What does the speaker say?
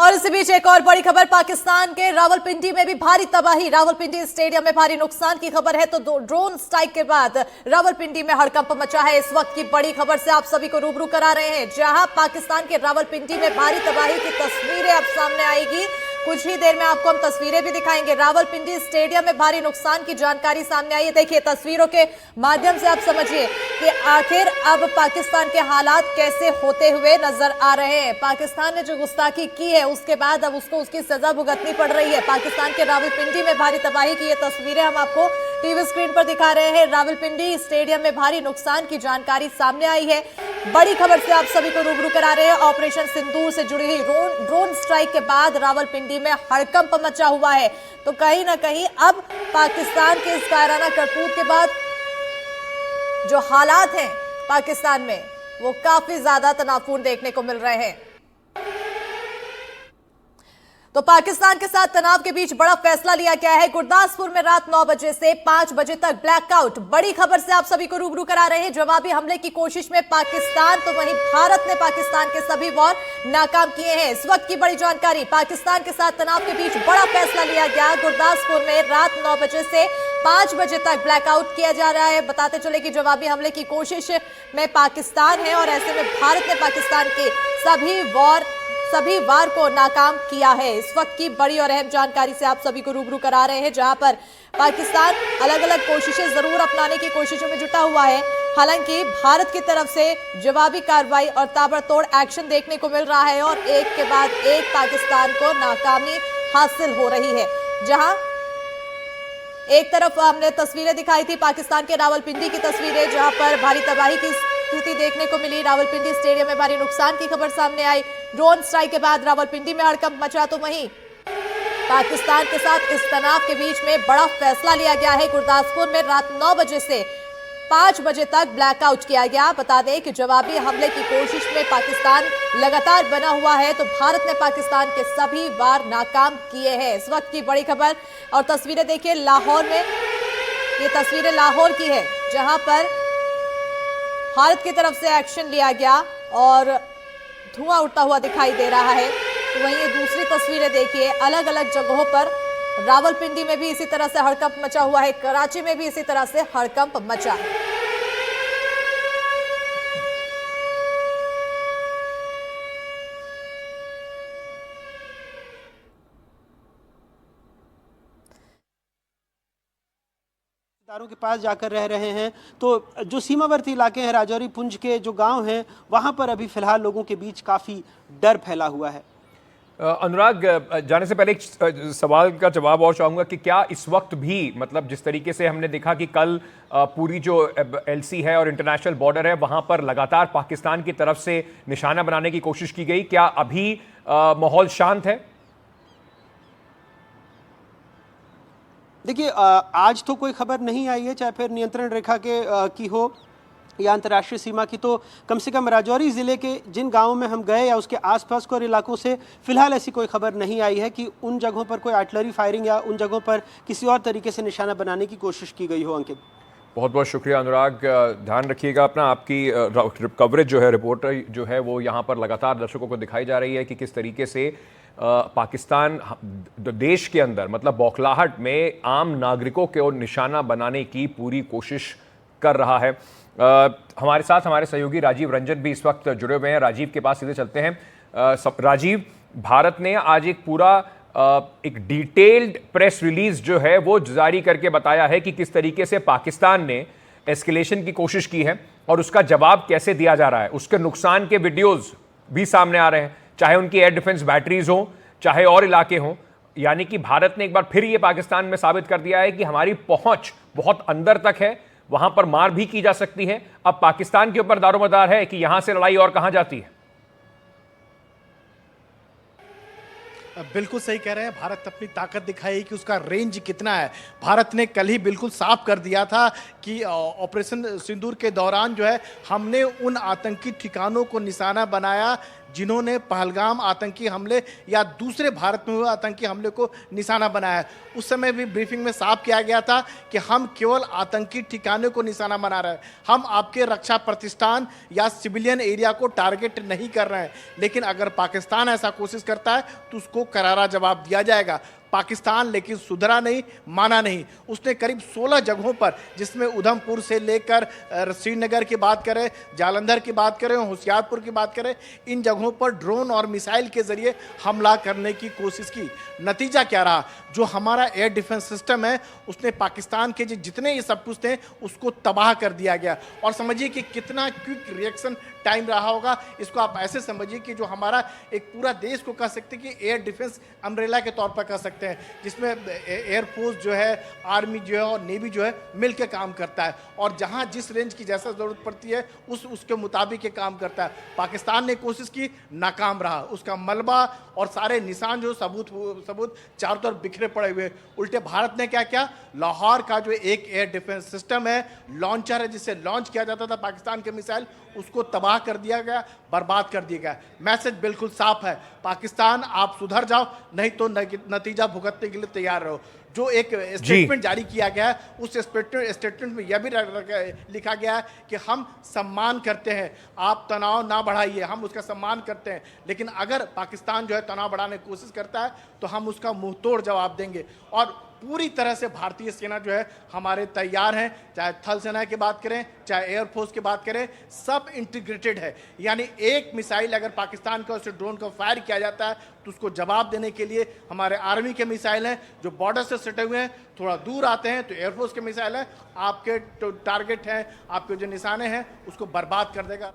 और इसी बीच एक और बड़ी खबर, पाकिस्तान के रावलपिंडी में भी भारी तबाही, रावलपिंडी स्टेडियम में भारी नुकसान की खबर है। तो ड्रोन स्ट्राइक के बाद रावलपिंडी में हड़कंप मचा है। इस वक्त की बड़ी खबर से आप सभी को रूबरू करा रहे हैं, जहां पाकिस्तान के रावलपिंडी में भारी तबाही की तस्वीरें अब सामने आएगी। कुछ ही देर में आपको हम तस्वीरें भी दिखाएंगे। रावलपिंडी स्टेडियम में भारी नुकसान की जानकारी सामने आई है। देखिए तस्वीरों के माध्यम से आप समझिए कि आखिर अब पाकिस्तान के हालात कैसे होते हुए नजर आ रहे हैं। पाकिस्तान ने जो गुस्ताखी की है उसके बाद अब उसको उसकी सजा भुगतनी पड़ रही है। पाकिस्तान के रावलपिंडी में भारी तबाही की ये तस्वीरें हम आपको टीवी स्क्रीन पर दिखा रहे हैं। रावलपिंडी स्टेडियम में भारी नुकसान की जानकारी सामने आई है। बड़ी खबर से आप सभी को रूबरू करा रहे हैं। ऑपरेशन सिंदूर से जुड़ी हुई ड्रोन स्ट्राइक के बाद रावलपिंडी में हड़कंप मचा हुआ है। तो कहीं ना कहीं अब पाकिस्तान के इस कायराना करतूत के बाद जो हालात हैं पाकिस्तान में वो काफी ज्यादा तनावपूर्ण देखने को मिल रहे हैं। तो पाकिस्तान के साथ तनाव के बीच बड़ा फैसला लिया गया है। गुरदासपुर में रात 9 बजे से 5 बजे तक ब्लैकआउट। बड़ी खबर से आप सभी को रूबरू करा रहे हैं। जवाबी हमले की कोशिश में पाकिस्तान, तो वहीं भारत ने पाकिस्तान के सभी वार नाकाम किए हैं। इस वक्त की बड़ी जानकारी, पाकिस्तान के साथ तनाव के बीच बड़ा फैसला लिया गया। गुरदासपुर में रात 9 बजे से 5 बजे तक ब्लैकआउट किया जा रहा है। बताते चले कि जवाबी हमले की कोशिश में पाकिस्तान है और ऐसे में भारत ने पाकिस्तान के सभी वार को नाकाम किया है। इस वक्त की बड़ी और अहम जानकारी से आप सभी को रूबरू करा रहे हैं, जहां पर पाकिस्तान अलग अलग कोशिशें जरूर अपनाने की कोशिशों में जुटा हुआ है। हालांकि भारत की तरफ से जवाबी कार्रवाई और ताबड़तोड़ एक्शन देखने को मिल रहा है और एक के बाद एक पाकिस्तान को नाकामी हासिल हो रही है। जहां एक तरफ हमने तस्वीरें दिखाई थी पाकिस्तान के रावलपिंडी की तस्वीरें, जहां पर भारी तबाही की स्थिति देखने को मिली। रावलपिंडी स्टेडियम में भारी नुकसान की खबर सामने आई। ड्रोन स्ट्राइक के बाद रावलपिंडी में हड़कंप मचा। तो वहीं पाकिस्तान के साथ इस तनाव के बीच में बड़ा फैसला लिया गया है। गुरदासपुर में रात 9 बजे से 5 बजे तक ब्लैकआउट किया गया। बता दें कि जवाबी हमले की कोशिश में पाकिस्तान लगातार बना हुआ है, तो भारत ने पाकिस्तान के सभी वार नाकाम किए हैं। इस वक्त की बड़ी खबर और तस्वीरें देखिए लाहौर में। ये तस्वीरें लाहौर की है, जहां पर भारत की तरफ से एक्शन लिया गया और धुआं उड़ता हुआ दिखाई दे रहा है। तो वहीं ये दूसरी तस्वीरें देखिए, अलग अलग जगहों पर रावलपिंडी में भी इसी तरह से हड़कंप मचा हुआ है, कराची में भी इसी तरह से हड़कंप मचा है। के पास जाकर रह रहे हैं, तो जो सीमावर्ती इलाके हैं, राजौरी पुंज के जो गांव हैं, वहां पर अभी फिलहाल लोगों के बीच काफ़ी डर फैला हुआ है। अनुराग, जाने से पहले एक सवाल का जवाब और चाहूँगा कि क्या इस वक्त भी, मतलब जिस तरीके से हमने देखा कि कल पूरी जो एलसी है और इंटरनेशनल बॉर्डर है वहाँ पर लगातार पाकिस्तान की तरफ से निशाना बनाने की कोशिश की गई, क्या अभी माहौल शांत है? देखिए, आज तो कोई खबर नहीं आई है, चाहे फिर नियंत्रण रेखा की हो या अंतर्राष्ट्रीय सीमा की। तो कम से कम राजौरी ज़िले के जिन गांवों में हम गए या उसके आसपास के इलाकों से फिलहाल ऐसी कोई खबर नहीं आई है कि उन जगहों पर कोई आर्टिलरी फायरिंग या उन जगहों पर किसी और तरीके से निशाना बनाने की कोशिश की गई हो। अंकित, बहुत बहुत शुक्रिया अनुराग। ध्यान रखिएगा अपना, आपकी कवरेज जो है, रिपोर्टर जो है वो यहाँ पर लगातार दर्शकों को दिखाई जा रही है कि किस तरीके से पाकिस्तान देश के अंदर, मतलब बौखलाहट में आम नागरिकों को निशाना बनाने की पूरी कोशिश कर रहा है। हमारे साथ हमारे सहयोगी राजीव रंजन भी इस वक्त जुड़े हुए हैं। राजीव के पास सीधे चलते हैं। राजीव, भारत ने आज एक डिटेल्ड प्रेस रिलीज जो है वो जारी करके बताया है कि किस तरीके से पाकिस्तान ने एस्केलेशन की कोशिश की है और उसका जवाब कैसे दिया जा रहा है। उसके नुकसान के वीडियोस भी सामने आ रहे हैं, चाहे उनकी एयर डिफेंस बैटरीज हों, चाहे और इलाके हों। यानी कि भारत ने एक बार फिर ये पाकिस्तान में साबित कर दिया है कि हमारी पहुंच बहुत अंदर तक है, वहां पर मार भी की जा सकती है। अब पाकिस्तान के ऊपर दारोमदार है कि यहां से लड़ाई और कहां जाती है। बिल्कुल सही कह रहे हैं, भारत अपनी ताकत दिखाई कि उसका रेंज कितना है। भारत ने कल ही बिल्कुल साफ कर दिया था कि ऑपरेशन सिंदूर के दौरान जो है हमने उन आतंकी ठिकानों को निशाना बनाया जिन्होंने पहलगाम आतंकी हमले या दूसरे भारत में हुए आतंकी हमले को निशाना बनाया है। उस समय भी ब्रीफिंग में साफ किया गया था कि हम केवल आतंकी ठिकाने को निशाना बना रहे हैं, हम आपके रक्षा प्रतिष्ठान या सिविलियन एरिया को टारगेट नहीं कर रहे हैं। लेकिन अगर पाकिस्तान ऐसा कोशिश करता है तो उसको करारा जवाब दिया जाएगा। पाकिस्तान लेकिन सुधरा नहीं, माना नहीं। उसने करीब 16 जगहों पर, जिसमें उधमपुर से लेकर श्रीनगर की बात करें, जालंधर की बात करें, होशियारपुर की बात करें, इन जगहों पर ड्रोन और मिसाइल के जरिए हमला करने की कोशिश की। नतीजा क्या रहा? जो हमारा एयर डिफेंस सिस्टम है उसने पाकिस्तान के जितने ये सब कुछ थे उसको तबाह कर दिया गया। और समझिए कि कितना क्विक रिएक्शन टाइम रहा होगा। इसको आप ऐसे समझिए कि जो हमारा एक पूरा देश को कह सकते हैं कि एयर डिफेंस अम्ब्रेला के तौर पर कह सकते हैं, जिसमें एयरफोर्स जो है, आर्मी जो है और नेवी जो है मिलकर काम करता है, और जहां जिस रेंज की जैसा जरूरत पड़ती है उसके मुताबिक ये काम करता है। पाकिस्तान ने कोशिश की, नाकाम रहा। उसका मलबा और सारे निशान जो सबूत चारों तरफ बिखरे पड़े हुए। उल्टे भारत ने क्या किया? लाहौर का जो एक एयर डिफेंस सिस्टम है, लॉन्चर है, जिससे लॉन्च किया जाता था पाकिस्तान के मिसाइल, उसको तबाह कर दिया गया, बर्बाद कर दिया गया। मैसेज बिल्कुल साफ है, पाकिस्तान आप सुधर जाओ, नहीं तो नतीजा भुगतने के लिए तैयार रहो। जो एक स्टेटमेंट जारी किया गया है, उस स्टेटमेंट में यह भी लिखा गया है कि हम सम्मान करते हैं, आप तनाव ना बढ़ाइए, हम उसका सम्मान करते हैं। लेकिन अगर पाकिस्तान जो है तनाव बढ़ाने की कोशिश करता है तो हम उसका मुंह तोड़ जवाब देंगे। और पूरी तरह से भारतीय सेना जो है हमारे तैयार हैं, चाहे थल सेना की बात करें, चाहे एयरफोर्स की बात करें, सब इंटीग्रेटेड है। यानी एक मिसाइल अगर पाकिस्तान का उससे ड्रोन को फायर किया जाता है तो उसको जवाब देने के लिए हमारे आर्मी के मिसाइल हैं जो बॉर्डर से सटे हुए हैं, थोड़ा दूर आते हैं तो एयरफोर्स के मिसाइल हैं, आपके टारगेट हैं, आपके जो निशाने हैं उसको बर्बाद कर देगा।